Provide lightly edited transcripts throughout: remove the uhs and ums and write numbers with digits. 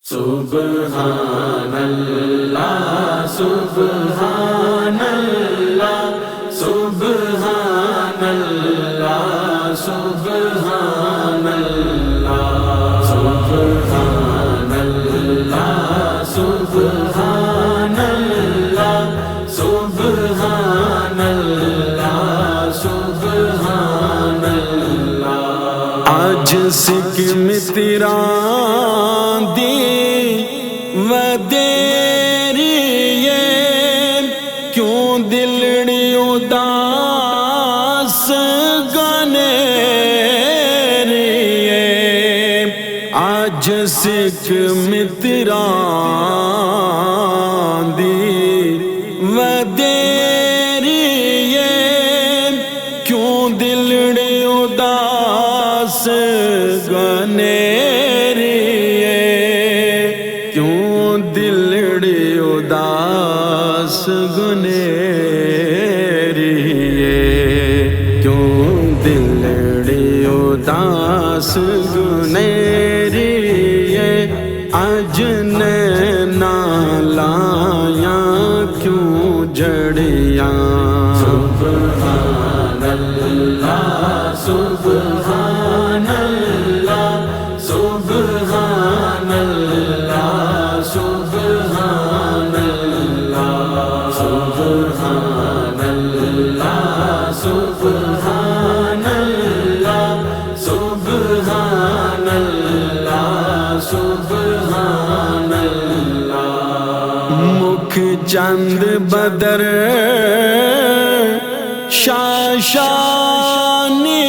سبحان اللہ سبحان اللہ سبحان اللہ سبحان اللہ سبحان اللہ سبحان اللہ سبحان اللہ سبحان اللہ آج سکھ متران دی و دیری کیوں دلڑی اداس گنیری آج سکھ متران دی و دیری کیوں دلڑی اداس گنیری کیوں دلڑی اداس گنیری کیوں دلڑی اداس گنیری اج نینا لایا کیوں جڑیاں سبحان اللہ سبحان اللہ سبحان اللہ سبحان اللہ سبحان اللہ سبحان اللہ سبحان اللہ سبحان اللہ مکھ چند بدر شاشانی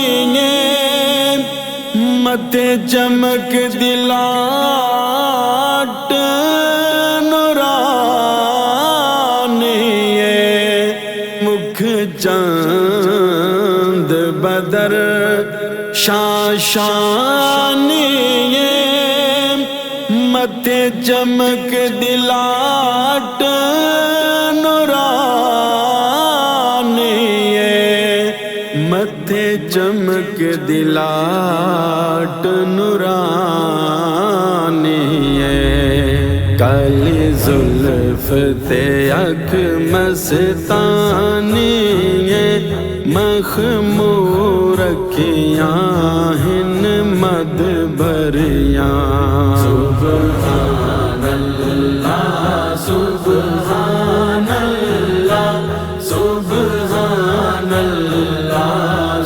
مت چمک دلاٹ نورانی مکھ چند بدر شاشانی مت چمک دلاٹ نورانی مت چمک دلاٹ نورانی کالی زلف تے اکھ مستانی مخمور اکھیاں ہن مد بھریاں سبحان اللہ سبحان اللہ سبحان اللہ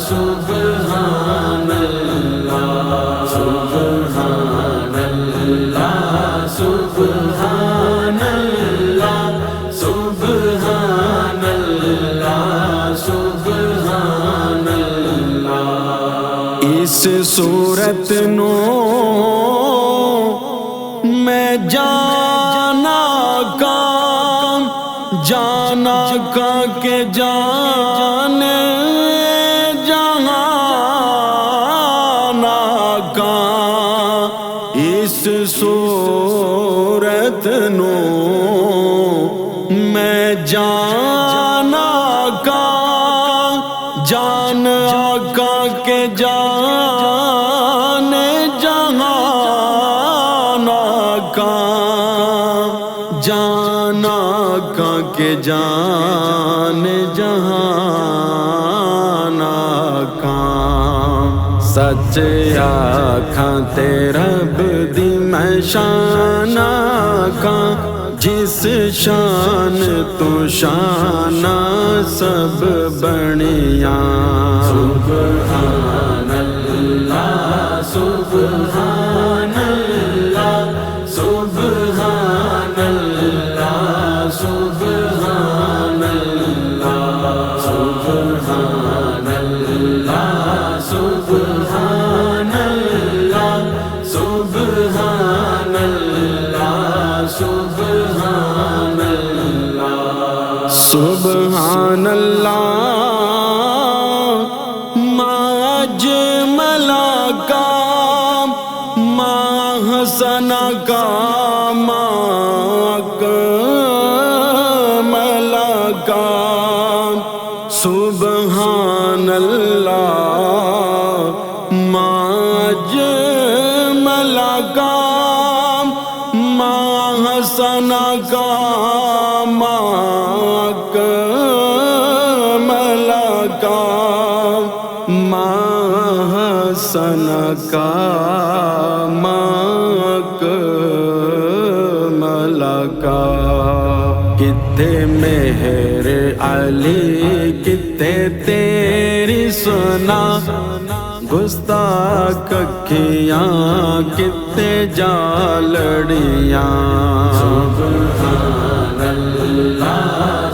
سبحان اللہ سبحان اللہ سبحان اللہ سبحان اللہ سبحان اللہ اس صورت نو میں جانا کا کہ جان جہانا کا اس صورت نو میں جانا کا جان آقا کے جان جہانا کا جان آقا کے جان جہانا کا سچ آکھاں تے رب دی میں شان آکھاں جس شان تو شانہ سب بنیاں سبحان اللہ سبحان اللہ سبحان اللہ سبحان اللہ سبحان اللہ سبحان اللہ سبحان اللہ سبحان اللہ سبحان اللہ ما اجمل کا ما حسن کا ما اکمل کا سبحان اللہ ما اجمل کا سنا کا ماک ملکا سنا کا ماک ملکا کتے مہر علی کتے تیری سنا گستاخ اکھیاں کتے جالڑیاں سبحان اللہ